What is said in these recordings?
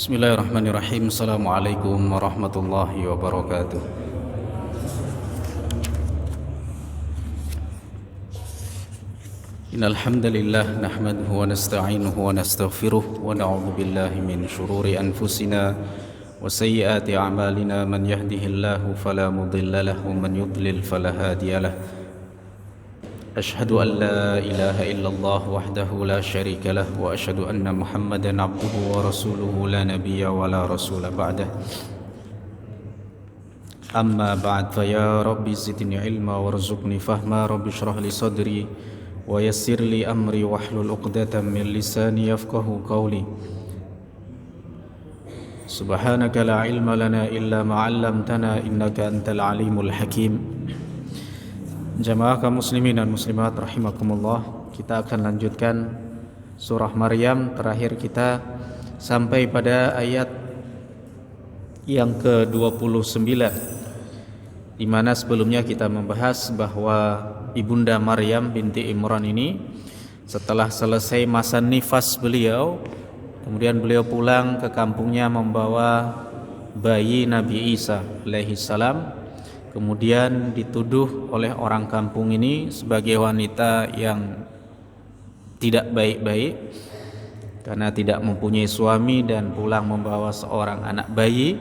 Bismillahirrahmanirrahim. Assalamualaikum warahmatullahi wabarakatuh. Innal hamdalillah nahmaduhu wa nasta'inuhu wa nastaghfiruh wa na'udzu billahi min shururi anfusina wa sayyiati a'malina. Man yahdihillahu fala mudilla lahu wa man yudlil fala hadiyalah. Ashhadu an la ilaha illallah wahdahu la syarika lah wa ashhadu anna Muhammadan abduhu wa rasuluhu la nabiyya wa la rasula ba'dah. Amma ba'd, fa ya rabbi zidni ilma warzuqni fahma. Rabbi shrah li sadri wa yassir li amri wahlul 'uqdatam min lisani yafqahu qawli. Subhanaka la ilma lana illa ma 'allamtana innaka antal alimul hakim. Jamaah kaum muslimin dan muslimat rahimakumullah, kita akan lanjutkan surah Maryam. Terakhir kita sampai pada ayat yang ke-29, di mana sebelumnya kita membahas bahwa Ibunda Maryam binti Imran ini setelah selesai masa nifas beliau, kemudian beliau pulang ke kampungnya membawa bayi Nabi Isa alaihi salam. Kemudian dituduh oleh orang kampung ini sebagai wanita yang tidak baik-baik karena tidak mempunyai suami dan pulang membawa seorang anak bayi.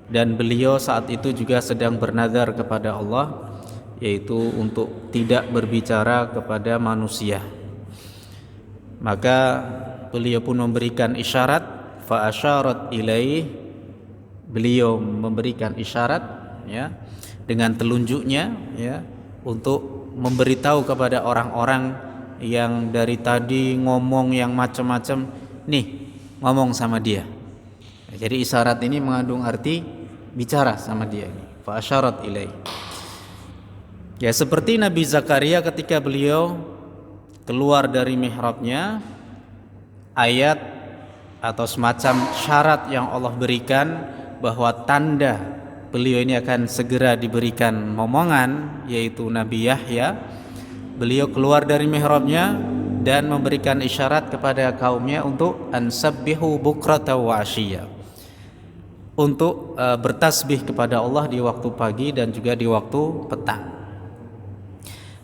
Dan beliau saat itu juga sedang bernazar kepada Allah, yaitu untuk tidak berbicara kepada manusia. Maka beliau pun memberikan isyarat, fa asyarat ilaih, beliau memberikan isyarat, ya, dengan telunjuknya, ya, untuk memberitahu kepada orang-orang yang dari tadi ngomong yang macam-macam, nih ngomong sama dia. Jadi isyarat ini mengandung arti bicara sama dia ini. Fa asyarat ilaih. Ya, seperti Nabi Zakaria ketika beliau keluar dari mihrabnya, ayat atau semacam syarat yang Allah berikan bahwa tanda beliau ini akan segera diberikan momongan, yaitu Nabi Yahya. Beliau keluar dari mihrabnya dan memberikan isyarat kepada kaumnya untuk ansabbihu bukrata wa asyiyya, untuk bertasbih kepada Allah di waktu pagi dan juga di waktu petang.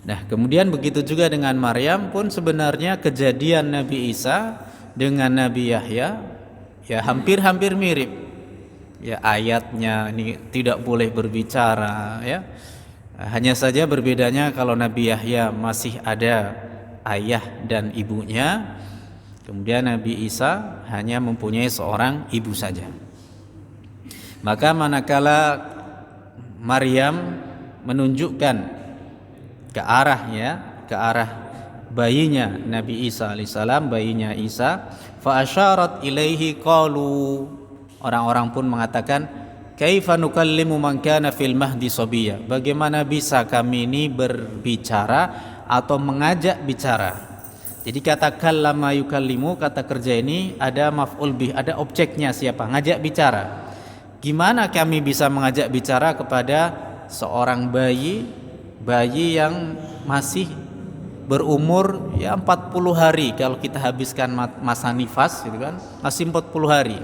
Nah, kemudian begitu juga dengan Maryam pun sebenarnya kejadian Nabi Isa dengan Nabi Yahya ya hampir-hampir mirip. Ya, ayatnya ini tidak boleh berbicara, ya. Hanya saja berbedanya kalau Nabi Yahya masih ada ayah dan ibunya, kemudian Nabi Isa hanya mempunyai seorang ibu saja. Maka manakala Maryam menunjukkan ke arah bayinya Nabi Isa alaihissalam, bayinya Isa, fa asyarat ilaihi qalu, orang-orang pun mengatakan, kaifa nukallimu man kana fil mahdi sabiyya, bagaimana bisa kami ini berbicara atau mengajak bicara. Jadi kata kallama yukallimu, kata kerja ini ada maf'ul bih, ada objeknya, siapa? Ngajak bicara. Gimana kami bisa mengajak bicara kepada seorang bayi yang masih berumur ya 40 hari, kalau kita habiskan masa nifas gitu kan, masih 40 hari.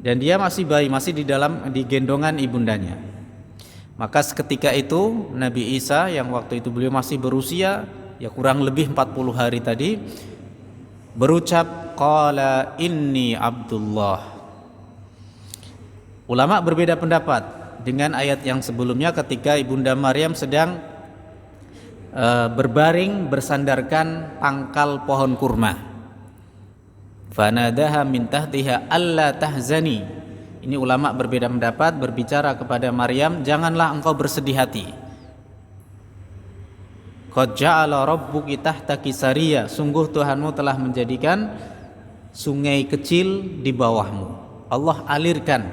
Dan dia masih bayi, masih di gendongan ibundanya. Maka seketika itu Nabi Isa yang waktu itu beliau masih berusia ya kurang lebih 40 hari tadi berucap, qala inni Abdullah. Ulama berbeda pendapat dengan ayat yang sebelumnya ketika Ibunda Maryam sedang berbaring bersandarkan pangkal pohon kurma. Fanadaha min tahtiha alla tahzani. Ini ulama berbeda pendapat, berbicara kepada Maryam, janganlah engkau bersedih hati. Qad ja'ala rabbuki tahtaki sariya, sungguh Tuhanmu telah menjadikan sungai kecil di bawahmu. Allah alirkan,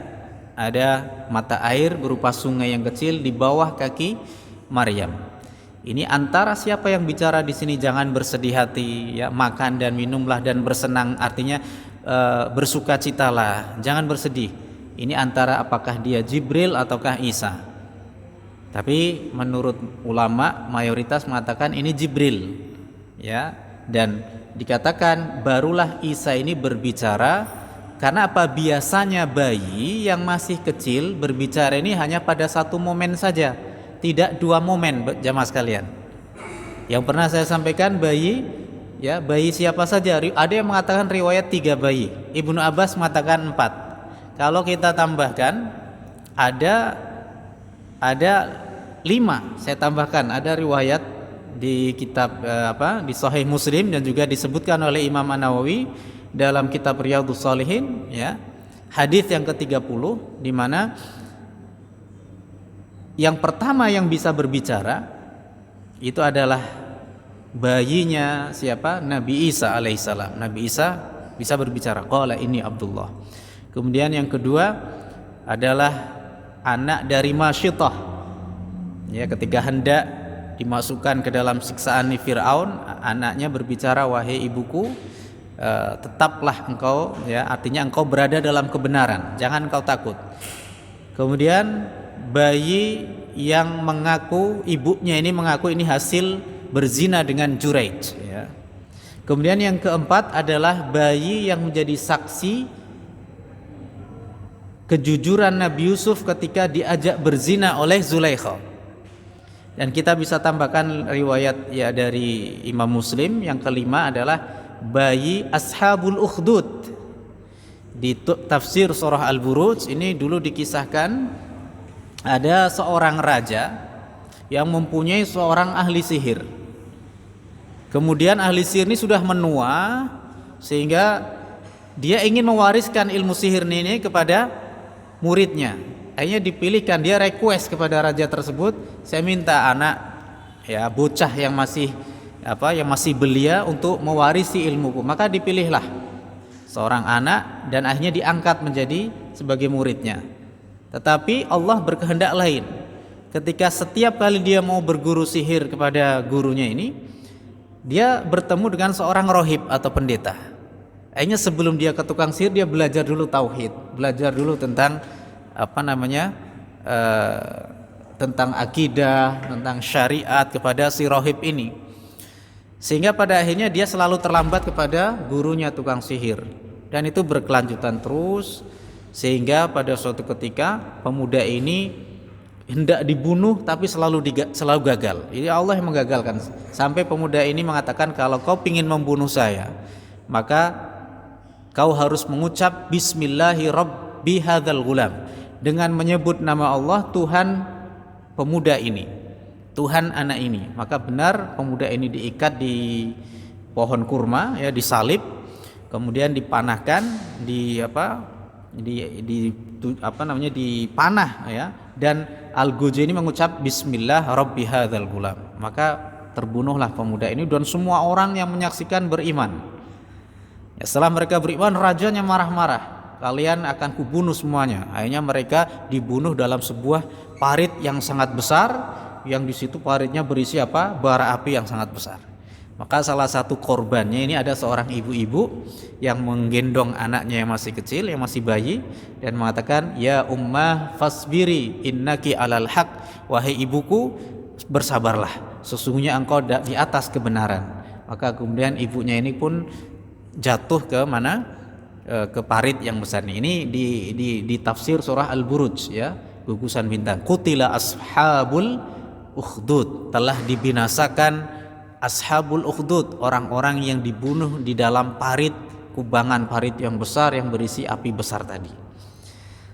ada mata air berupa sungai yang kecil di bawah kaki Maryam. Ini antara siapa yang bicara di sini, jangan bersedih hati, ya, makan dan minumlah dan bersenang, artinya bersukacitalah, jangan bersedih. Ini antara apakah dia Jibril ataukah Isa. Tapi menurut ulama mayoritas mengatakan ini Jibril, ya. Dan dikatakan barulah Isa ini berbicara, karena apa? Biasanya bayi yang masih kecil berbicara ini hanya pada satu momen saja, tidak dua momen, jamaah sekalian. Yang pernah saya sampaikan bayi, ya bayi siapa saja? Ada yang mengatakan riwayat 3 bayi. Ibnu Abbas mengatakan 4. Kalau kita tambahkan ada 5. Saya tambahkan ada riwayat di kitab di Sahih Muslim dan juga disebutkan oleh Imam An-Nawawi dalam kitab Riyadhus Shalihin, ya. Hadis yang ke-30 di mana yang pertama yang bisa berbicara itu adalah bayinya siapa? Nabi Isa alaihissalam. Nabi Isa bisa berbicara, qala inni Abdullah. Kemudian yang kedua adalah anak dari Masyitah, ya, ketika hendak dimasukkan ke dalam siksaan Fir'aun, anaknya berbicara, wahai ibuku, tetaplah engkau, ya, artinya engkau berada dalam kebenaran, jangan engkau takut. Kemudian bayi yang mengaku, ibunya ini mengaku ini hasil berzina dengan Juraij, ya. Kemudian yang keempat adalah bayi yang menjadi saksi kejujuran Nabi Yusuf ketika diajak berzina oleh Zulaikha. Dan kita bisa tambahkan riwayat, ya, dari Imam Muslim. Yang kelima adalah bayi Ashabul Ukhdud. Di tafsir surah Al-Buruj ini dulu dikisahkan ada seorang raja yang mempunyai seorang ahli sihir. Kemudian ahli sihir ini sudah menua sehingga dia ingin mewariskan ilmu sihir ini kepada muridnya. Akhirnya dipilihkan, dia request kepada raja tersebut, saya minta anak, ya, bocah yang masih belia untuk mewarisi ilmuku. Maka dipilihlah seorang anak dan akhirnya diangkat menjadi sebagai muridnya. Tetapi Allah berkehendak lain. Ketika setiap kali dia mau berguru sihir kepada gurunya ini, dia bertemu dengan seorang rohib atau pendeta. Akhirnya sebelum dia ke tukang sihir, dia belajar dulu tauhid, belajar dulu tentang tentang akidah, tentang syariat kepada si rohib ini. Sehingga pada akhirnya dia selalu terlambat kepada gurunya tukang sihir. Dan itu berkelanjutan terus, sehingga pada suatu ketika pemuda ini hendak dibunuh tapi selalu gagal. Jadi Allah yang menggagalkan, sampai pemuda ini mengatakan, kalau kau ingin membunuh saya, maka kau harus mengucap Bismillahi Rabbi hadzal gulam, dengan menyebut nama Allah, Tuhan pemuda ini, Tuhan anak ini. Maka benar pemuda ini diikat di pohon kurma, ya, disalib, kemudian dipanahkan, dipanah, ya, dan Al-Ghazali ini mengucap Bismillah Rabbi hadzal gulam. Maka terbunuhlah pemuda ini dan semua orang yang menyaksikan beriman. Ya, setelah mereka beriman, rajanya marah-marah, kalian akan kubunuh semuanya. Akhirnya mereka dibunuh dalam sebuah parit yang sangat besar, yang di situ paritnya berisi bara api yang sangat besar. Maka salah satu korbannya ini ada seorang ibu-ibu yang menggendong anaknya yang masih kecil, yang masih bayi, dan mengatakan, ya ummah fasbiri innaki alal haq, wahai ibuku bersabarlah, sesungguhnya engkau di atas kebenaran. Maka kemudian ibunya ini pun jatuh ke mana? Ke parit yang besar ini. Di tafsir surah Al-Buruj, ya, gugusan bintang, qutila ashabul ukhdud, telah dibinasakan ashabul ukhdud, orang-orang yang dibunuh di dalam parit, kubangan parit yang besar yang berisi api besar tadi.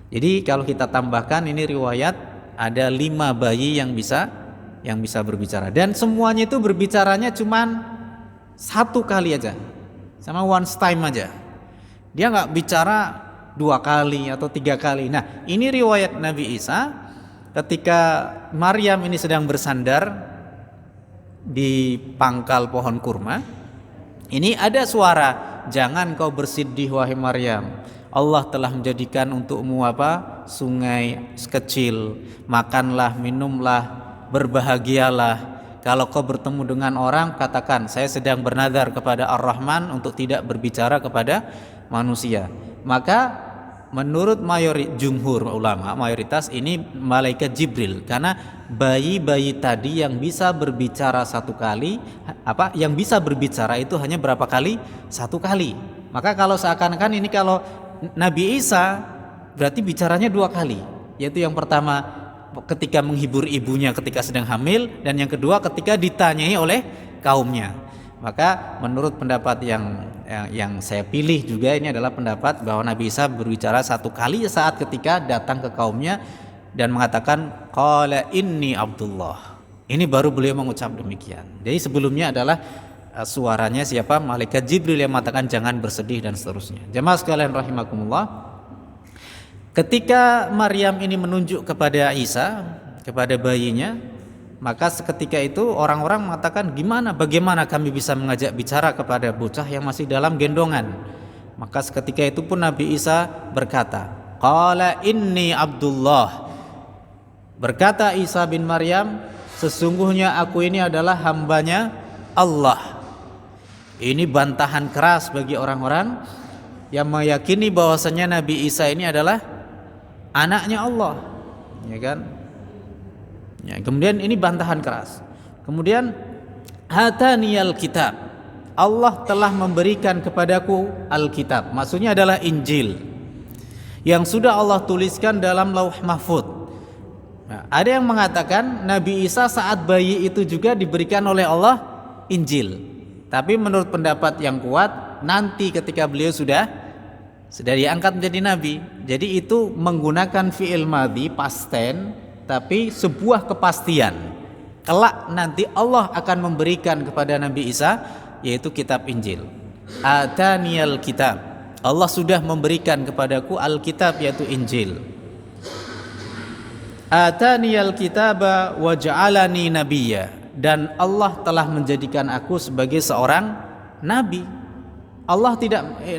Jadi kalau kita tambahkan ini riwayat, ada 5 bayi yang bisa berbicara, dan semuanya itu berbicaranya cuman 1 kali aja, sama once time aja. Dia nggak bicara 2 kali atau 3 kali. Nah, ini riwayat Nabi Isa ketika Maryam ini sedang bersandar di pangkal pohon kurma. Ini ada suara, jangan kau bersedih wahai Maryam, Allah telah menjadikan untukmu sungai kecil, makanlah, minumlah, berbahagialah. Kalau kau bertemu dengan orang, katakan saya sedang bernadar kepada Ar-Rahman untuk tidak berbicara kepada manusia. Maka menurut jumhur ulama, mayoritas ini malaikat Jibril, karena bayi-bayi tadi yang bisa berbicara satu kali, yang bisa berbicara itu hanya berapa kali? Satu kali. Maka kalau seakan-akan ini kalau Nabi Isa berarti bicaranya dua kali, yaitu yang pertama ketika menghibur ibunya ketika sedang hamil, dan yang kedua ketika ditanyai oleh kaumnya. Maka menurut pendapat yang saya pilih juga ini adalah pendapat bahwa Nabi Isa berbicara satu kali saat ketika datang ke kaumnya dan mengatakan qala inni Abdullah. Ini baru beliau mengucap demikian. Jadi sebelumnya adalah suaranya siapa? Malaikat Jibril yang mengatakan jangan bersedih dan seterusnya. Jemaah sekalian rahimakumullah, ketika Maryam ini menunjuk kepada Isa, kepada bayinya, maka seketika itu orang-orang mengatakan bagaimana kami bisa mengajak bicara kepada bocah yang masih dalam gendongan. Maka seketika itu pun Nabi Isa berkata, qala inni Abdullah. Berkata Isa bin Maryam, sesungguhnya aku ini adalah hambanya Allah. Ini bantahan keras bagi orang-orang yang meyakini bahwasanya Nabi Isa ini adalah anaknya Allah, ya kan? Ya, kemudian ini bantahan keras. Kemudian hataniyal kitab, Allah telah memberikan kepadaku Alkitab, maksudnya adalah Injil yang sudah Allah tuliskan dalam Lauh Mahfuz. Nah, ada yang mengatakan Nabi Isa saat bayi itu juga diberikan oleh Allah Injil. Tapi menurut pendapat yang kuat, nanti ketika beliau sudah diangkat menjadi nabi. Jadi itu menggunakan fi'il madhi past tense, tapi sebuah kepastian kelak nanti Allah akan memberikan kepada Nabi Isa, yaitu kitab Injil. Ataniyal kitab, Allah sudah memberikan kepadaku Alkitab, yaitu Injil. Ataniyal kitaba wa ja'alani nabiyya, dan Allah telah menjadikan aku sebagai seorang nabi.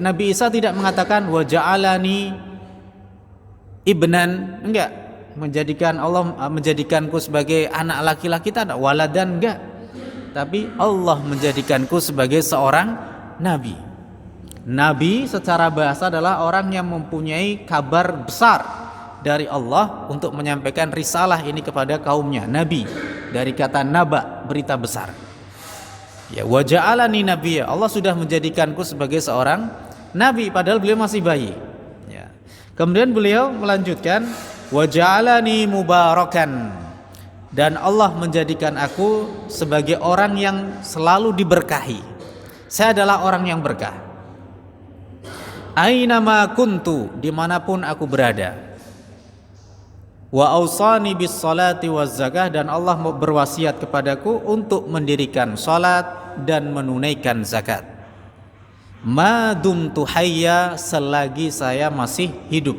Nabi Isa tidak mengatakan wa ja'alani ibnan, enggak. Allah menjadikanku sebagai anak laki-laki, tak ada waladan, enggak. Tapi Allah menjadikanku sebagai seorang nabi. Nabi secara bahasa adalah orang yang mempunyai kabar besar dari Allah untuk menyampaikan risalah ini kepada kaumnya. Nabi dari kata naba, berita besar. Ya, wa ja'alani nabiyya, Allah sudah menjadikanku sebagai seorang nabi padahal beliau masih bayi. Ya. Kemudian beliau melanjutkan wa ja'alani mubarakan, dan Allah menjadikan aku sebagai orang yang selalu diberkahi. Saya adalah orang yang berkah. Ainama kuntu, dimanapun aku berada. Wa ausani bis salati waz zakah, dan Allah berwasiat kepadaku untuk mendirikan salat dan menunaikan zakat. Ma dumtu hayya, selagi saya masih hidup.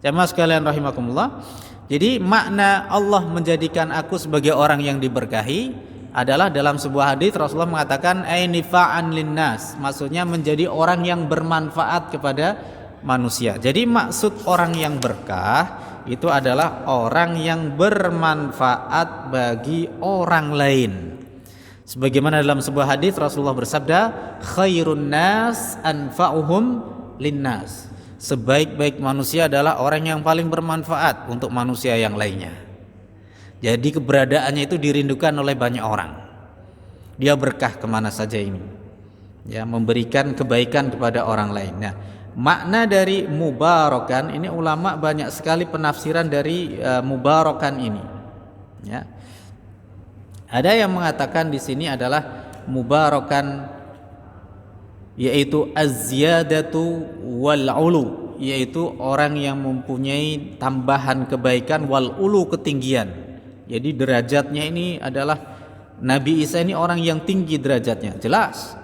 Jamaah sekalian rahimakumullah. Jadi makna Allah menjadikan aku sebagai orang yang diberkahi adalah dalam sebuah hadis Rasulullah mengatakan ainifa'an linnas, maksudnya menjadi orang yang bermanfaat kepada manusia. Jadi maksud orang yang berkah itu adalah orang yang bermanfaat bagi orang lain. Sebagaimana dalam sebuah hadis Rasulullah bersabda, khairun nas anfa'uhum linnas. Sebaik-baik manusia adalah orang yang paling bermanfaat untuk manusia yang lainnya. Jadi keberadaannya itu dirindukan oleh banyak orang. Dia berkah kemana saja ini, ya, memberikan kebaikan kepada orang lain. Nah, makna dari mubarakan ini ulama banyak sekali penafsiran dari mubarakan ini. Ya. Ada yang mengatakan di sini adalah mubarakan yaitu az-ziyadatu wal ulu, yaitu orang yang mempunyai tambahan kebaikan, wal ulu ketinggian. Jadi derajatnya ini adalah Nabi Isa ini orang yang tinggi derajatnya, jelas.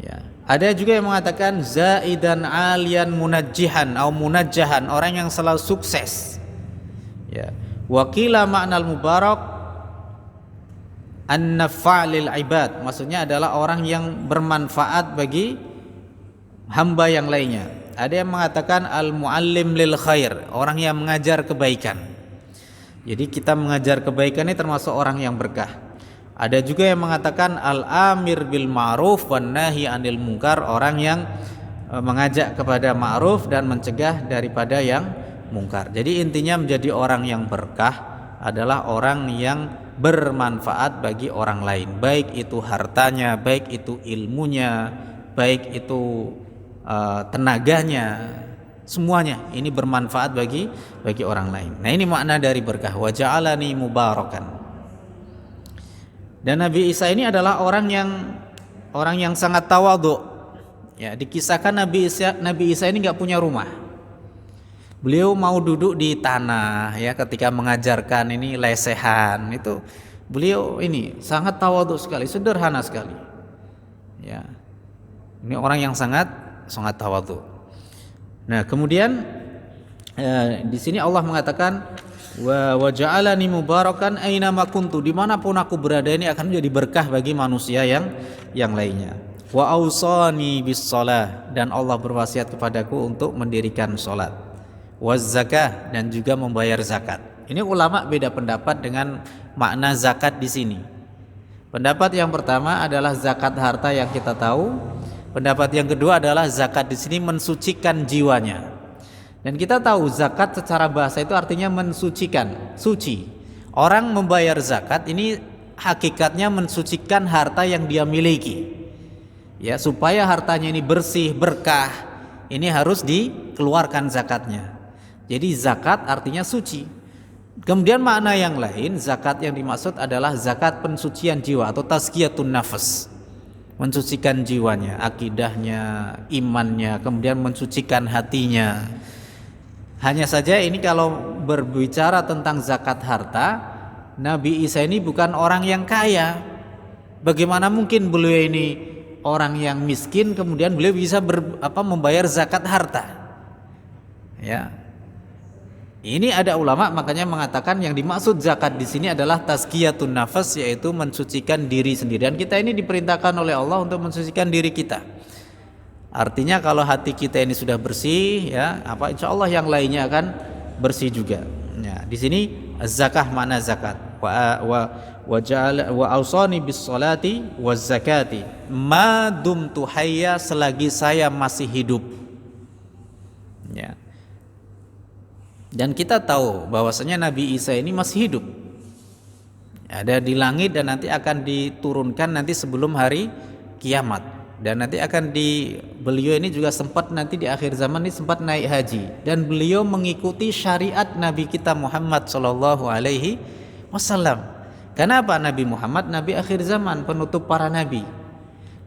Ya. Ada juga yang mengatakan zaidan alian munajjihan atau munajjahan, orang yang selalu sukses. Ya. Wakila maknal mubarak an-nafa'lil ibad, maksudnya adalah orang yang bermanfaat bagi hamba yang lainnya. Ada yang mengatakan al-muallim lil khair, orang yang mengajar kebaikan. Jadi kita mengajar kebaikan ini termasuk orang yang berkah. Ada juga yang mengatakan al-amir bil ma'ruf wan nahi anil munkar, orang yang mengajak kepada ma'ruf dan mencegah daripada yang mungkar. Jadi intinya menjadi orang yang berkah adalah orang yang bermanfaat bagi orang lain, baik itu hartanya, baik itu ilmunya, baik itu tenaganya, semuanya ini bermanfaat bagi orang lain. Nah, ini makna dari berkah, wa ja'alani mubarakan. Dan Nabi Isa ini adalah orang yang sangat tawadhu. Ya, dikisahkan Nabi Isa ini nggak punya rumah. Beliau mau duduk di tanah, ya, ketika mengajarkan ini lesehan. Itu beliau ini sangat tawadhu sekali, sederhana sekali. Ya. Ini orang yang sangat tawadhu. Nah, kemudian di sini Allah mengatakan wa ja'alani mubarakan aina ma kuntu, dimanapun aku berada ini akan menjadi berkah bagi manusia yang lainnya. Wa ausani bis shalah, dan Allah berwasiat kepadaku untuk mendirikan salat. Waz zakah, dan juga membayar zakat. Ini ulama beda pendapat dengan makna zakat di sini. Pendapat yang pertama adalah zakat harta yang kita tahu. Pendapat yang kedua adalah zakat di sini mensucikan jiwanya. Dan kita tahu zakat secara bahasa itu artinya mensucikan, suci. Orang membayar zakat ini hakikatnya mensucikan harta yang dia miliki. Ya, supaya hartanya ini bersih, berkah, ini harus dikeluarkan zakatnya. Jadi zakat artinya suci. Kemudian makna yang lain, zakat yang dimaksud adalah zakat pensucian jiwa atau tazkiyatun nafs. Mensucikan jiwanya, akidahnya, imannya, kemudian mensucikan hatinya. Hanya saja ini kalau berbicara tentang zakat harta, Nabi Isa ini bukan orang yang kaya. Bagaimana mungkin beliau ini orang yang miskin kemudian beliau bisa membayar zakat harta? Ya. Ini ada ulama makanya mengatakan yang dimaksud zakat di sini adalah tazkiyatun nafas, yaitu mensucikan diri sendiri. Dan kita ini diperintahkan oleh Allah untuk mensucikan diri kita. Artinya kalau hati kita ini sudah bersih, ya, insya Allah yang lainnya akan bersih juga. Ya, di sini zakah makna zakat. Wa ausani bis salati waz zakati ma dumtu hayya, selagi saya masih hidup. Ya. Dan kita tahu bahwasanya Nabi Isa ini masih hidup, ada di langit dan nanti akan diturunkan nanti sebelum hari kiamat. Dan nanti beliau ini juga sempat nanti di akhir zaman ini sempat naik haji, dan beliau mengikuti syariat Nabi kita Muhammad sallallahu alaihi wasallam. Kenapa Nabi Muhammad nabi akhir zaman, penutup para nabi?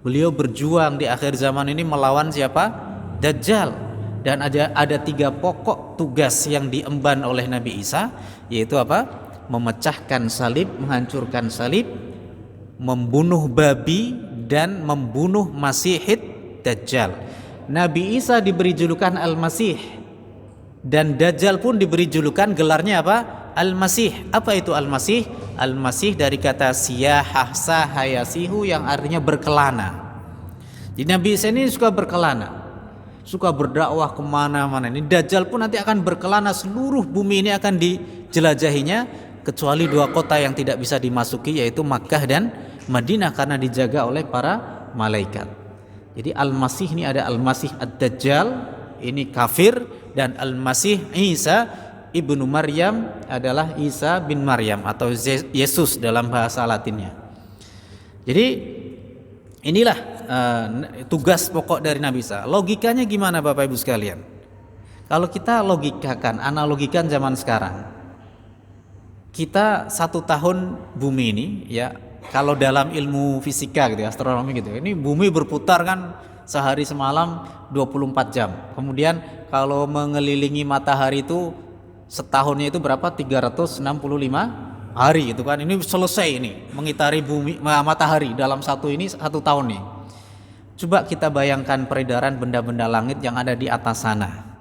Beliau berjuang di akhir zaman ini melawan siapa? Dajjal. Dan ada 3 pokok tugas yang diemban oleh Nabi Isa, yaitu apa? Memecahkan salib, menghancurkan salib, membunuh babi, dan membunuh Masihid Dajjal. Nabi Isa diberi julukan Al-Masih, dan Dajjal pun diberi julukan, gelarnya apa? Al-Masih. Apa itu Al-Masih? Al-Masih dari kata siyahah sahayasihu yang artinya berkelana. Jadi Nabi Isa ini suka berkelana, suka berdakwah kemana-mana. Ini Dajjal pun nanti akan berkelana, seluruh bumi ini akan dijelajahinya, kecuali 2 kota yang tidak bisa dimasuki, yaitu Makkah dan Madinah, karena dijaga oleh para malaikat. Jadi Al-Masih ini ada Al-Masih Ad-Dajjal, ini kafir, dan Al-Masih Isa ibnu Maryam adalah Isa bin Maryam atau Yesus dalam bahasa Latinnya. Jadi inilah tugas pokok dari Nabi Isa. Logikanya gimana Bapak Ibu sekalian? Kalau kita logikakan, analogikan zaman sekarang, kita 1 tahun bumi ini, ya, kalau dalam ilmu fisika gitu, astronomi gitu, ini bumi berputar kan sehari semalam 24 jam. Kemudian kalau mengelilingi matahari itu setahunnya itu berapa? 365 hari gitu kan. Ini selesai ini mengitari bumi matahari dalam 1 tahun nih. Coba kita bayangkan peredaran benda-benda langit yang ada di atas sana.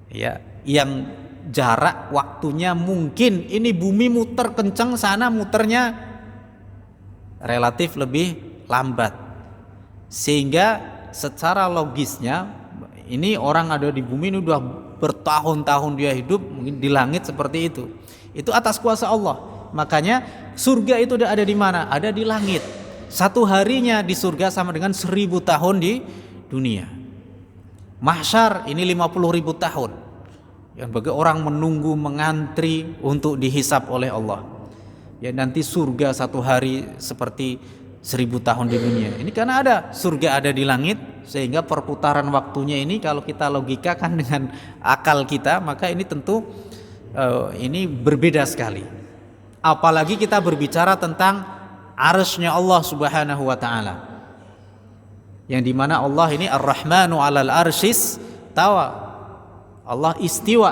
Ya, yang jarak waktunya mungkin ini bumi muter kencang, sana muternya relatif lebih lambat, sehingga secara logisnya ini orang ada di bumi ini udah bertahun-tahun dia hidup mungkin di langit seperti itu atas kuasa Allah. Makanya surga itu ada di mana? Ada di langit. 1 harinya di surga sama dengan 1000 tahun di dunia. Mahsyar ini 50.000 tahun. Yang bagi orang menunggu, mengantri untuk dihisap oleh Allah. Ya nanti surga satu hari seperti 1000 tahun di dunia. Ini karena ada surga ada di langit, sehingga perputaran waktunya ini kalau kita logikakan dengan akal kita, maka ini tentu ini berbeda sekali. Apalagi kita berbicara tentang arsy-Nya Allah Subhanahu wa taala. Yang dimana Allah ini Ar-Rahmanu 'alal arsyis tawa. Allah istiwa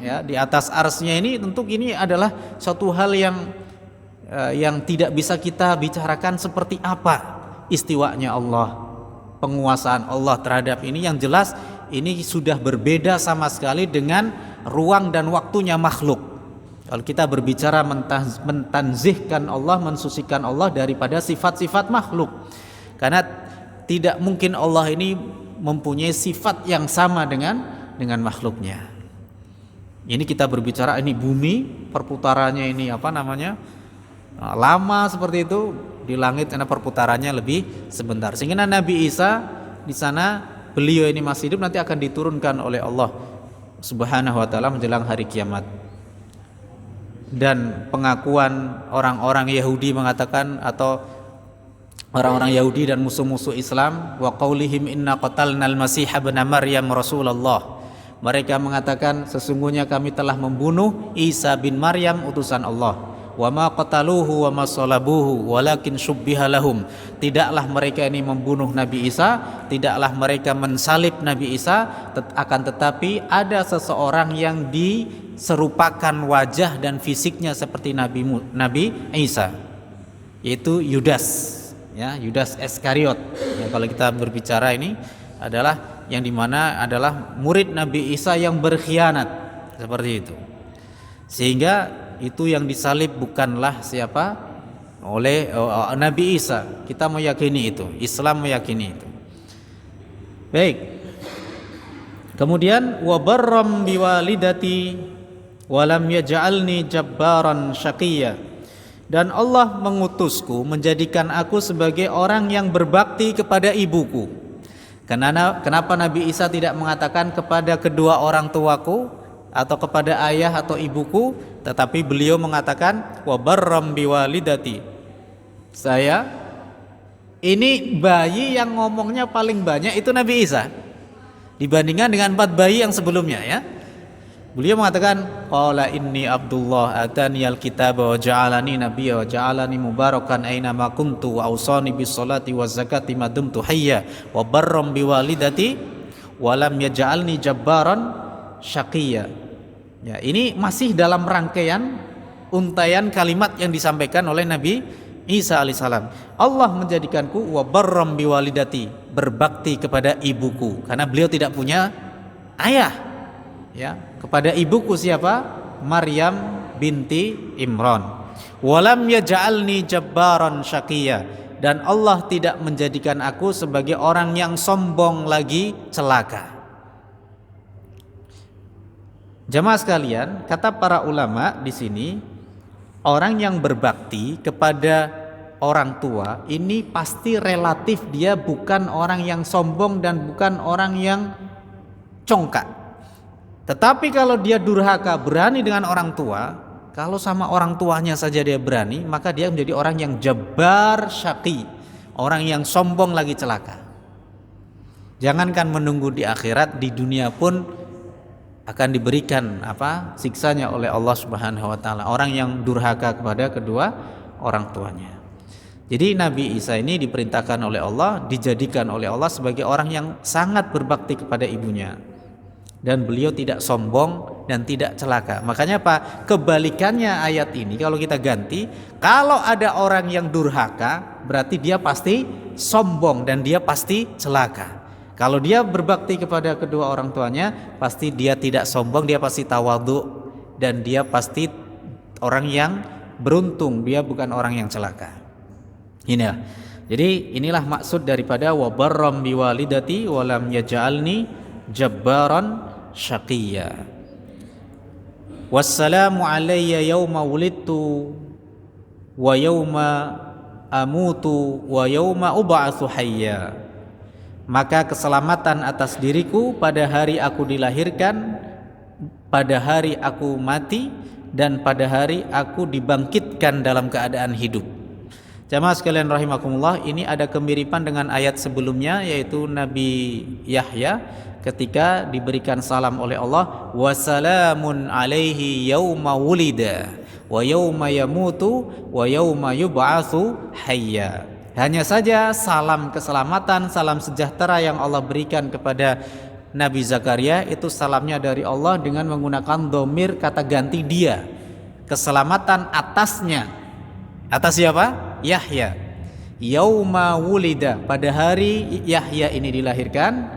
ya di atas arsy-Nya ini, tentu ini adalah suatu hal yang tidak bisa kita bicarakan seperti apa istiwanya Allah, penguasaan Allah terhadap ini. Yang jelas ini sudah berbeda sama sekali dengan ruang dan waktunya makhluk. Kalau kita berbicara mentanzihkan Allah, mensucikan Allah daripada sifat-sifat makhluk, karena tidak mungkin Allah ini mempunyai sifat yang sama dengan makhluknya. Ini kita berbicara ini bumi perputarannya ini lama seperti itu, di langit karena perputarannya lebih sebentar. Sehingga Nabi Isa di sana beliau ini masih hidup, nanti akan diturunkan oleh Allah Subhanahu wa taala menjelang hari kiamat. Dan pengakuan orang-orang Yahudi mengatakan, atau orang-orang Yahudi dan musuh-musuh Islam, wa qaulihim inna qatalnal masih ibn Maryam Rasulullah. Mereka mengatakan sesungguhnya kami telah membunuh Isa bin Maryam utusan Allah. Wa ma qataluhu wa ma salabuhu walakin syubbiha lahum. Tidaklah mereka ini membunuh Nabi Isa, tidaklah mereka mensalib Nabi Isa, akan tetapi ada seseorang yang diserupakan wajah dan fisiknya seperti Nabi Isa, yaitu Yudas. Ya, Yudas Iskariot. Ya, kalau kita berbicara ini adalah yang dimana adalah murid Nabi Isa yang berkhianat seperti itu. Sehingga itu yang disalib bukanlah siapa? Oleh Nabi Isa. Kita meyakini itu, Islam meyakini itu. Baik. Kemudian wa barram biwalidati wa lam yaj'alni jabbaran syaqiyya. Dan Allah mengutusku, menjadikan aku sebagai orang yang berbakti kepada ibuku. Kenapa Nabi Isa tidak mengatakan kepada kedua orang tuaku atau kepada ayah atau ibuku, tetapi beliau mengatakan wa barram biwalidati. Saya ini bayi yang ngomongnya paling banyak itu Nabi Isa dibandingkan dengan 4 bayi yang sebelumnya ya. Beliau mengatakan qala inni Abdullah ataniyal kitaba wa ja'alani nabiyya wa ja'alani mubarakan aina ma kuntu wa awsani bis salati waz zakati ma dumtu hayya wa barram biwalidati wa lam yaj'alni jabbaran syaqiyya. Ya, ini masih dalam rangkaian untaian kalimat yang disampaikan oleh Nabi Isa alaihissalam. Allah menjadikanku wa barram biwalidati, berbakti kepada ibuku, karena beliau tidak punya ayah. Ya, kepada ibuku siapa? Maryam binti Imran. Walam yaj'alni jabbaran syaqiyya, dan Allah tidak menjadikan aku sebagai orang yang sombong lagi celaka. Jamaah sekalian, kata para ulama di sini, orang yang berbakti kepada orang tua ini pasti relatif dia bukan orang yang sombong dan bukan orang yang congkak. Tetapi kalau dia durhaka, berani dengan orang tua, kalau sama orang tuanya saja dia berani, maka dia menjadi orang yang jabbar syaqi, orang yang sombong lagi celaka. Jangankan menunggu di akhirat, di dunia pun akan diberikan siksanya oleh Allah Subhanahu wa taala, orang yang durhaka kepada kedua orang tuanya. Jadi Nabi Isa ini diperintahkan oleh Allah, dijadikan oleh Allah sebagai orang yang sangat berbakti kepada ibunya. Dan beliau tidak sombong dan tidak celaka. Makanya kebalikannya ayat ini kalau kita ganti, kalau ada orang yang durhaka berarti dia pasti sombong dan dia pasti celaka. Kalau dia berbakti kepada kedua orang tuanya, pasti dia tidak sombong, dia pasti tawadhu, dan dia pasti orang yang beruntung, dia bukan orang yang celaka. Inilah. Jadi inilah maksud daripada wa barram biwalidati wa lam yaj'alni jabbaran syaqiyya. Wassalamu alayya yawma wulidtu wa yawma amutu wa yawma ub'atsu hayya. maka keselamatan atas diriku pada hari aku dilahirkan, pada hari aku mati, dan pada hari aku dibangkitkan dalam keadaan hidup. Jamaah sekalian rahimakumullah, ini ada kemiripan dengan ayat sebelumnya, yaitu Nabi Yahya ketika diberikan salam oleh Allah, wassalamun alaihi yauma wulida wa yauma yamutu wa yauma yub'atsu hayya. Hanya saja salam keselamatan, salam sejahtera yang Allah berikan kepada Nabi Zakaria itu salamnya dari Allah dengan menggunakan dhamir kata ganti dia. Keselamatan atasnya. Atas siapa? Yahya. Yauma wulida, pada hari Yahya ini dilahirkan,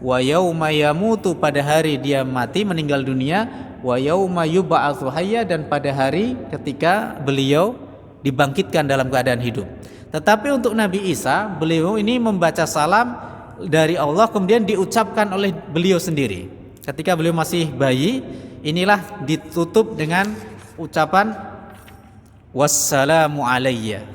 wa yauma yamutu, pada hari dia mati meninggal dunia, wa yauma yub'atsu hayya, dan pada hari ketika beliau dibangkitkan dalam keadaan hidup. Tetapi untuk Nabi Isa, beliau ini membaca salam dari Allah kemudian diucapkan oleh beliau sendiri. Ketika beliau masih bayi, inilah ditutup dengan ucapan wassalamu alayya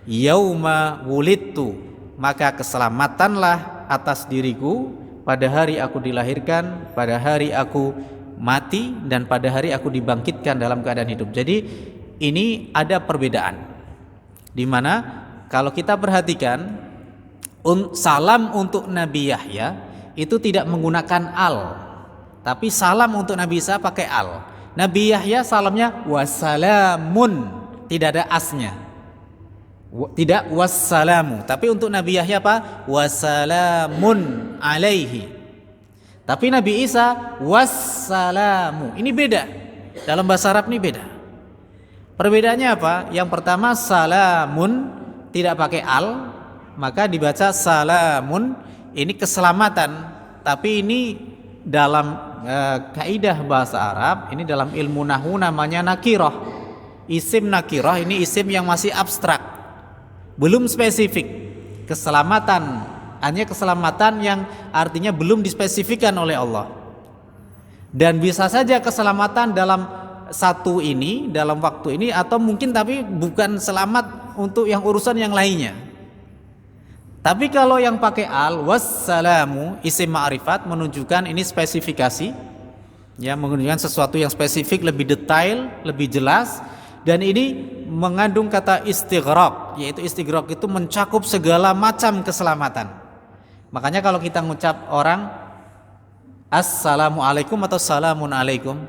yauma wulidtu, maka keselamatanlah atas diriku pada hari aku dilahirkan, pada hari aku mati, dan pada hari aku dibangkitkan dalam keadaan hidup. Jadi ini ada perbedaan, di mana kalau kita perhatikan salam untuk Nabi Yahya itu tidak menggunakan al, tapi salam untuk Nabi Isa pakai al. Nabi Yahya salamnya wassalamun, tidak ada asnya, tidak wassalamu. Tapi untuk Nabi Yahya apa? Wassalamun alaihi. Tapi Nabi Isa wassalamu. Ini beda, dalam bahasa Arab ini beda. Perbedaannya apa? Yang pertama salamun tidak pakai al, maka dibaca salamun, ini keselamatan. Tapi ini dalam kaidah bahasa Arab, ini dalam ilmu nahwu namanya nakirah. Isim nakirah ini isim yang masih abstrak, belum spesifik. Keselamatan, hanya keselamatan yang artinya belum dispesifikkan oleh Allah. Dan bisa saja keselamatan dalam satu ini, dalam waktu ini, atau mungkin tapi bukan selamat untuk yang urusan yang lainnya. Tapi kalau yang pakai al, wassalamu, isim ma'rifat, menunjukkan ini spesifikasi, ya, menunjukkan sesuatu yang spesifik, lebih detail, lebih jelas, dan ini mengandung kata istighraq, yaitu istighraq itu mencakup segala macam keselamatan. Makanya kalau kita ngucap orang assalamualaikum atau salamun alaikum,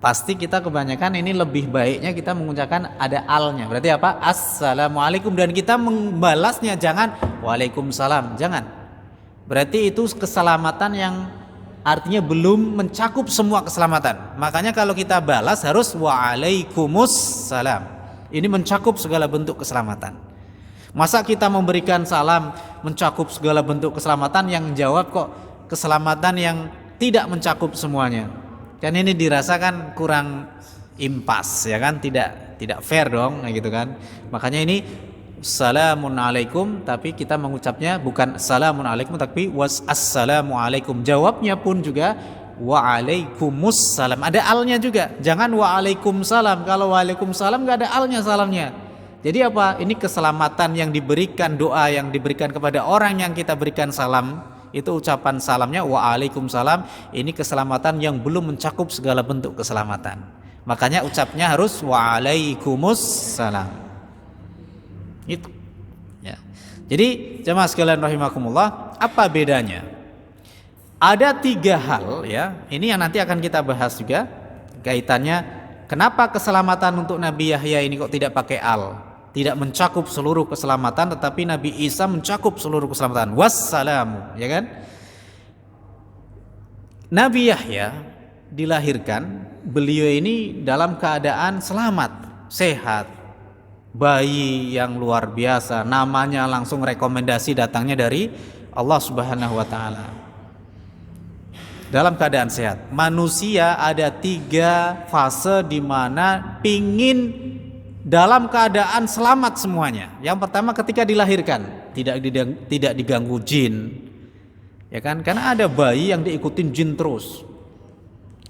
pasti kita kebanyakan ini lebih baiknya kita mengucapkan ada alnya. Berarti apa? Assalamualaikum, dan kita membalasnya jangan waalaikumsalam, jangan. Berarti itu keselamatan yang artinya belum mencakup semua keselamatan. Makanya kalau kita balas harus waalaikumsalam. Ini mencakup segala bentuk keselamatan. Masa kita memberikan salam mencakup segala bentuk keselamatan, yang jawab kok keselamatan yang tidak mencakup semuanya? Kan ini dirasakan kurang impas, ya kan, tidak fair dong, gitu kan. Makanya ini salamun alaikum, tapi kita mengucapnya bukan salamun alaikum tapi wassalamu alaikum. Jawabnya pun juga waalaikumsalam, ada alnya juga. Jangan waalaikumsalam, kalau waalaikumsalam nggak ada alnya salamnya. Jadi apa? Ini keselamatan yang diberikan, doa yang diberikan kepada orang yang kita berikan salam, itu ucapan salamnya waalaikumsalam. Ini keselamatan yang belum mencakup segala bentuk keselamatan. Makanya ucapnya harus waalaikumsalam. Itu. Ya. Jadi jemaah sekalian rahimakumullah, apa bedanya? Ada 3 hal, ya. Ini yang nanti akan kita bahas juga kaitannya. Kenapa keselamatan untuk Nabi Yahya ini kok tidak pakai al? Tidak mencakup seluruh keselamatan, tetapi Nabi Isa mencakup seluruh keselamatan. Wassalamu, ya kan? Nabi Yahya dilahirkan, beliau ini dalam keadaan selamat, sehat, bayi yang luar biasa, namanya langsung rekomendasi datangnya dari Allah Subhanahu wa taala. Dalam keadaan sehat. Manusia ada 3 fase di mana pingin dalam keadaan selamat semuanya. Yang pertama ketika dilahirkan, tidak diganggu jin, ya kan? Karena ada bayi yang diikutin jin terus.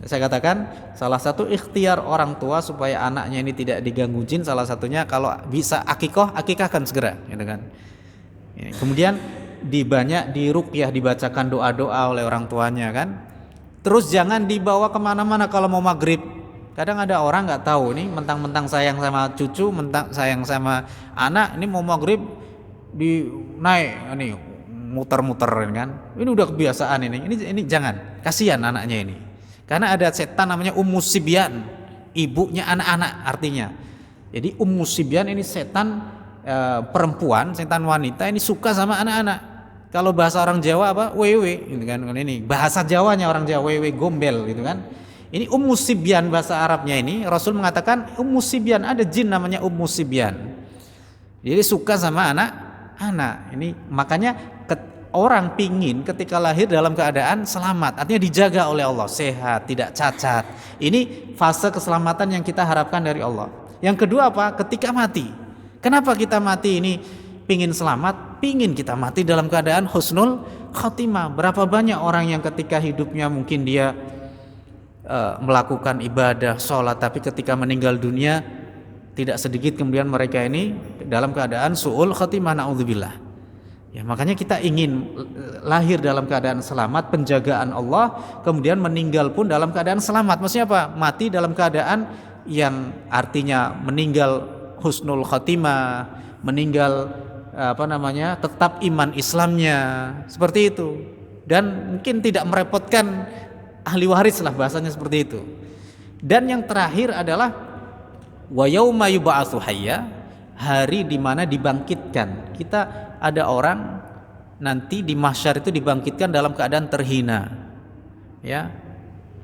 Saya katakan salah satu ikhtiar orang tua supaya anaknya ini tidak diganggu jin, salah satunya kalau bisa akikahkan segera, gitu kan? Kemudian diruqyah, dibacakan doa-doa oleh orang tuanya kan. Terus jangan dibawa kemana-mana kalau mau maghrib. Kadang ada orang nggak tahu nih, mentang-mentang sayang sama cucu, mentang sayang sama anak, ini mau maghrib naik ini muter-muter kan. Ini udah kebiasaan ini jangan, kasihan anaknya ini. Karena ada setan namanya Ummus Sibyan, ibunya anak-anak artinya. Jadi Ummus Sibyan ini setan perempuan, setan wanita ini suka sama anak-anak. Kalau bahasa orang Jawa apa? Wewe gitu kan. Ini bahasa Jawanya orang Jawa, wewe gombel gitu kan. Ini Ummus Sibyan bahasa Arabnya ini. Rasul mengatakan Ummus Sibyan, ada jin namanya Ummus Sibyan. Jadi suka sama anak-anak. Ini makanya orang pingin ketika lahir dalam keadaan selamat, artinya dijaga oleh Allah, sehat, tidak cacat. Ini fase keselamatan yang kita harapkan dari Allah. Yang kedua apa? Ketika mati. Kenapa kita mati ini pingin selamat? Pingin kita mati dalam keadaan husnul khotimah. Berapa banyak orang yang ketika hidupnya mungkin dia melakukan ibadah, sholat, tapi ketika meninggal dunia tidak sedikit kemudian mereka ini dalam keadaan su'ul khotimah, na'udzubillah. Ya, makanya kita ingin lahir dalam keadaan selamat, penjagaan Allah, kemudian meninggal pun dalam keadaan selamat. Maksudnya apa? Mati dalam keadaan yang artinya meninggal husnul khotimah, meninggal tetap iman Islamnya, seperti itu. Dan mungkin tidak merepotkan ahli waris lah, bahasanya seperti itu. Dan yang terakhir adalah wa yauma yub'atsu hayya, hari di mana dibangkitkan. Kita ada orang nanti di mahsyar itu dibangkitkan dalam keadaan terhina. Ya.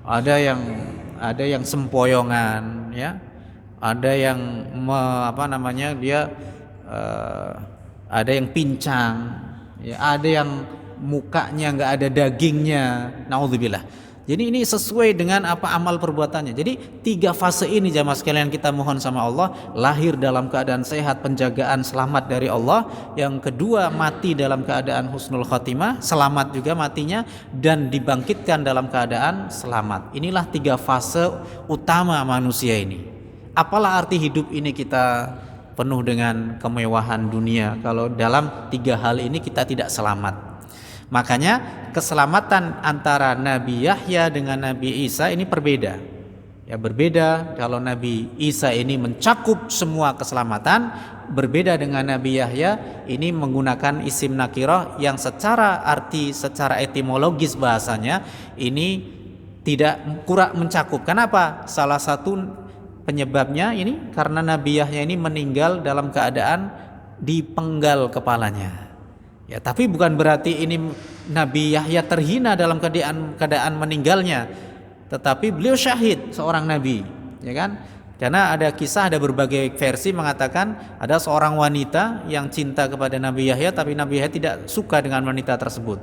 Ada yang sempoyongan, ya. Ada yang ada yang pincang, ya, ada yang mukanya nggak ada dagingnya, naudzubillah. Jadi ini sesuai dengan apa amal perbuatannya. Jadi 3 fase ini jamaah sekalian kita mohon sama Allah, lahir dalam keadaan sehat, penjagaan selamat dari Allah. Yang kedua mati dalam keadaan husnul khotimah, selamat juga matinya, dan dibangkitkan dalam keadaan selamat. Inilah 3 fase utama manusia ini. Apalah arti hidup ini kita penuh dengan kemewahan dunia kalau dalam 3 hal ini kita tidak selamat. Makanya keselamatan antara Nabi Yahya dengan Nabi Isa ini berbeda. Ya, berbeda. Kalau Nabi Isa ini mencakup semua keselamatan, berbeda dengan Nabi Yahya ini menggunakan isim nakirah yang secara etimologis bahasanya ini tidak kurang mencakup. Kenapa? Salah satu penyebabnya ini karena Nabi Yahya ini meninggal dalam keadaan dipenggal kepalanya. Ya, tapi bukan berarti ini Nabi Yahya terhina dalam keadaan meninggalnya, tetapi beliau syahid, seorang nabi, ya kan? Karena ada berbagai versi mengatakan ada seorang wanita yang cinta kepada Nabi Yahya, tapi Nabi Yahya tidak suka dengan wanita tersebut.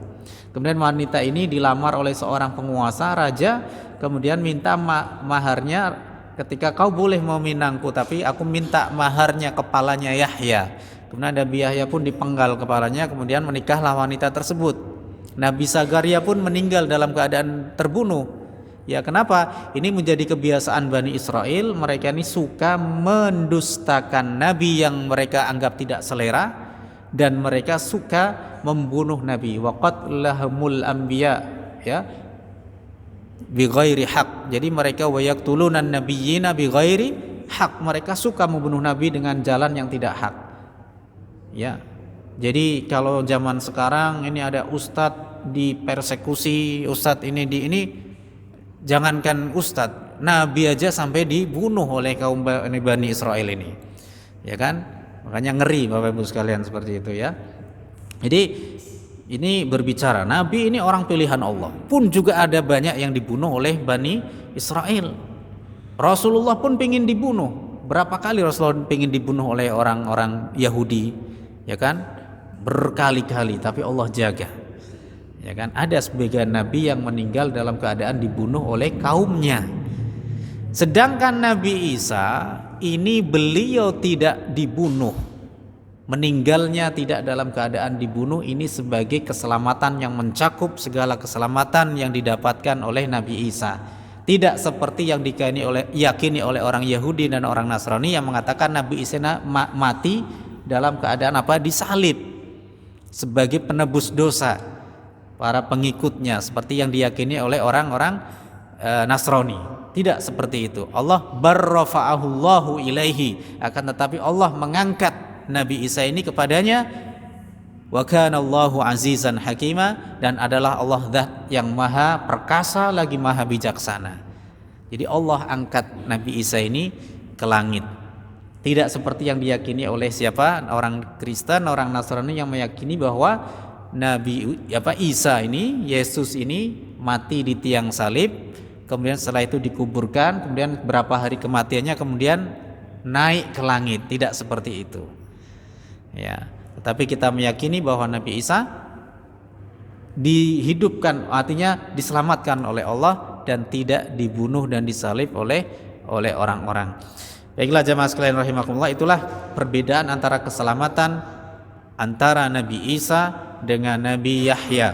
Kemudian wanita ini dilamar oleh seorang penguasa raja, kemudian minta maharnya, ketika kau boleh meminangku, tapi aku minta maharnya kepalanya Yahya. Kemudian Nabi Yahya pun dipenggal kepalanya, kemudian menikahlah wanita tersebut. Nabi Zakaria pun meninggal dalam keadaan terbunuh. Ya, kenapa? Ini menjadi kebiasaan Bani Israel. Mereka ini suka mendustakan Nabi yang mereka anggap tidak selera, dan mereka suka membunuh Nabi. Wa qatlahumul anbiya, ya, bighairi haq. Jadi mereka wa yaqtulunan nabiyyina bighairi haq. Mereka suka membunuh Nabi dengan jalan yang tidak hak. Ya, jadi kalau zaman sekarang ini ada ustadz dipersekusi, ustadz ini jangankan ustadz, Nabi aja sampai dibunuh oleh kaum Bani Israel ini, ya kan? Makanya ngeri Bapak Ibu sekalian seperti itu ya. Jadi ini berbicara Nabi ini orang pilihan Allah, pun juga ada banyak yang dibunuh oleh Bani Israel. Rasulullah pun pingin dibunuh. Berapa kali Rasulullah pingin dibunuh oleh orang-orang Yahudi? Ya kan, berkali-kali, tapi Allah jaga. Ya kan, ada sebagian nabi yang meninggal dalam keadaan dibunuh oleh kaumnya. Sedangkan Nabi Isa ini beliau tidak dibunuh, meninggalnya tidak dalam keadaan dibunuh. Ini sebagai keselamatan yang mencakup segala keselamatan yang didapatkan oleh Nabi Isa. Tidak seperti yang diyakini oleh orang Yahudi dan orang Nasrani yang mengatakan Nabi Isa mati dalam keadaan disalib. sebagai penebus dosa para pengikutnya seperti yang diyakini oleh orang-orang Nasrani. Tidak seperti itu. Allah barrafa'ahullahu ilaihi, akan tetapi Allah mengangkat Nabi Isa ini kepadanya. Wa kana Allahu azizan hakima, dan adalah Allah zat yang maha perkasa lagi maha bijaksana. Jadi Allah angkat Nabi Isa ini ke langit. Tidak seperti yang diyakini oleh siapa? Orang Kristen, orang Nasrani yang meyakini bahwa Nabi Isa ini, Yesus ini mati di tiang salib, kemudian setelah itu dikuburkan, kemudian berapa hari kematiannya kemudian naik ke langit. Tidak seperti itu. Ya, tetapi kita meyakini bahwa Nabi Isa dihidupkan, artinya diselamatkan oleh Allah dan tidak dibunuh dan disalib oleh orang-orang. Baiklah jamaah sekalian rahimakumullah, itulah perbedaan antara keselamatan antara Nabi Isa dengan Nabi Yahya.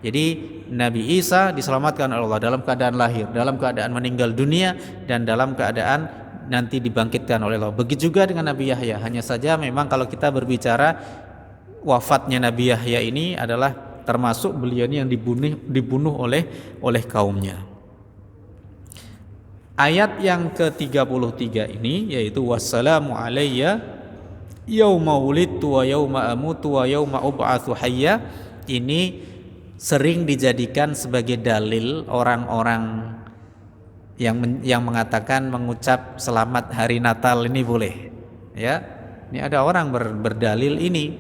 Jadi Nabi Isa diselamatkan oleh Allah dalam keadaan lahir, dalam keadaan meninggal dunia, dan dalam keadaan nanti dibangkitkan oleh Allah. Begitu juga dengan Nabi Yahya. Hanya saja memang kalau kita berbicara wafatnya Nabi Yahya ini adalah termasuk beliau ini yang dibunuh oleh kaumnya. Ayat yang ke-33 ini yaitu wassalamu alayya yauma wulidtu wa yauma amutu wa yauma ub'atsu hayya, ini sering dijadikan sebagai dalil orang-orang yang mengatakan mengucap selamat hari Natal ini boleh. Ya, ini ada orang berdalil ini.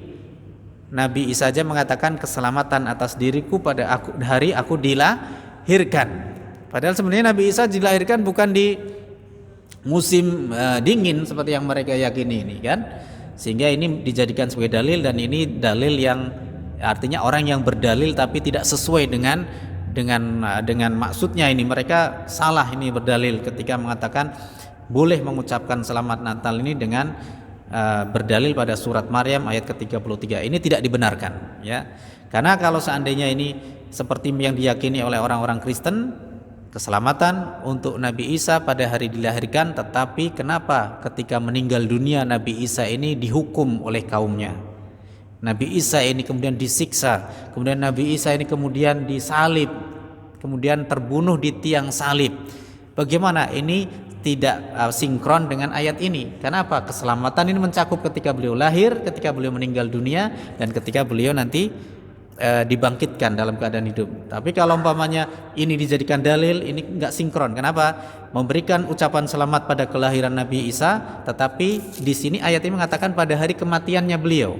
Nabi Isa saja mengatakan keselamatan atas diriku pada hari aku dilahirkan. Padahal sebenarnya Nabi Isa dilahirkan bukan di musim dingin seperti yang mereka yakini ini kan. Sehingga ini dijadikan sebagai dalil, dan ini dalil yang artinya orang yang berdalil tapi tidak sesuai dengan maksudnya. Ini mereka salah ini berdalil ketika mengatakan boleh mengucapkan selamat Natal ini dengan berdalil pada surat Maryam ayat ke-33. Ini tidak dibenarkan ya. Karena kalau seandainya ini seperti yang diyakini oleh orang-orang Kristen, keselamatan untuk Nabi Isa pada hari dilahirkan, tetapi kenapa ketika meninggal dunia Nabi Isa ini dihukum oleh kaumnya? Nabi Isa ini kemudian disiksa, kemudian Nabi Isa ini kemudian disalib, kemudian terbunuh di tiang salib. Bagaimana ini tidak sinkron dengan ayat ini? Kenapa? Keselamatan ini mencakup ketika beliau lahir, ketika beliau meninggal dunia, dan ketika beliau nanti dibangkitkan dalam keadaan hidup. Tapi kalau umpamanya ini dijadikan dalil, ini enggak sinkron. Kenapa? Memberikan ucapan selamat pada kelahiran Nabi Isa, tetapi di sini ayat ini mengatakan pada hari kematiannya beliau.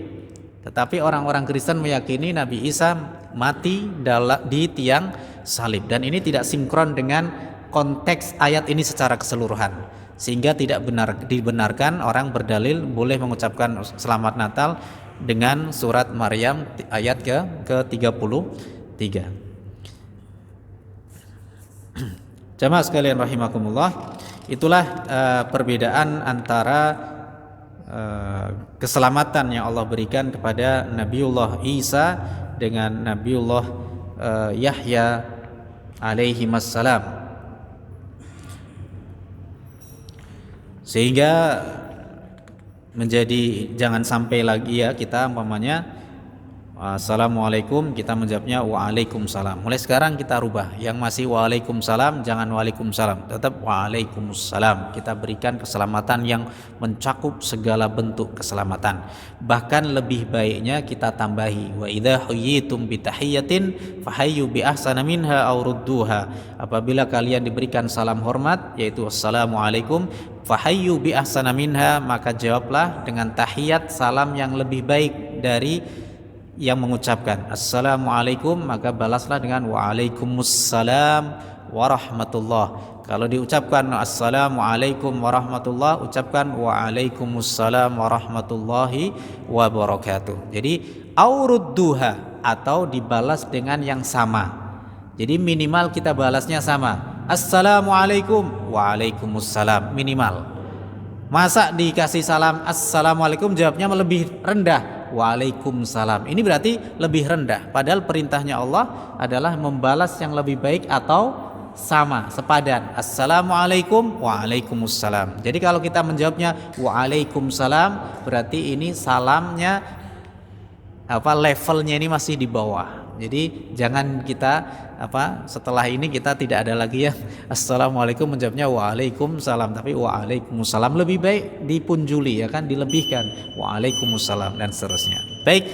Tetapi orang-orang Kristen meyakini Nabi Isa mati di tiang salib, dan ini tidak sinkron dengan konteks ayat ini secara keseluruhan, sehingga tidak dibenarkan orang berdalil boleh mengucapkan selamat Natal dengan surat Maryam ayat ke-33. Jamaah sekalian rahimakumullah, itulah perbedaan antara keselamatan yang Allah berikan kepada Nabiullah Isa dengan Nabiullah Yahya alaihi wassalam. Sehingga menjadi jangan sampai lagi ya kita umpamanya Assalamualaikum kita menjawabnya Waalaikumsalam. Mulai sekarang kita rubah, yang masih Waalaikumsalam jangan Waalaikumsalam, tetap Waalaikumsalam. Kita berikan keselamatan yang mencakup segala bentuk keselamatan. Bahkan lebih baiknya kita tambahi wa idza huyyitum bitahiyyatin fahayyu bi ahsana minha aw rudduha. Apabila kalian diberikan salam hormat yaitu Assalamualaikum, fahayyu bi ahsana minha, maka jawablah dengan tahiyat salam yang lebih baik dari yang mengucapkan Assalamualaikum, maka balaslah dengan Waalaikumsalam warahmatullah. Kalau diucapkan Assalamualaikum warahmatullah, ucapkan Waalaikumsalam warahmatullahi wabarakatuh. Jadi aurudduha, atau dibalas dengan yang sama. Jadi minimal kita balasnya sama, Assalamualaikum, Waalaikumsalam, minimal. Masa dikasih salam Assalamualaikum jawabnya lebih rendah, Waalaikumsalam, ini berarti lebih rendah. Padahal perintahnya Allah adalah membalas yang lebih baik atau sama, sepadan. Assalamualaikum, Waalaikumsalam. Jadi kalau kita menjawabnya Waalaikumsalam, berarti ini salamnya levelnya ini masih di bawah. Jadi jangan kita setelah ini kita tidak ada lagi ya assalamualaikum menjawabnya waalaikumsalam, tapi waalaikumsalam lebih baik dipunjuli ya kan, dilebihkan waalaikumsalam dan seterusnya. Baik,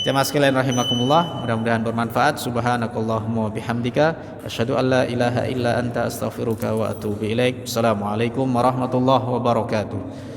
jamaah sekalian rahimakumullah, mudah-mudahan bermanfaat. Subhanakallahumma bihamdika asyhadu an la ilaha illa anta astaghfiruka wa atubu ilaik. Assalamualaikum warahmatullahi wabarakatuh.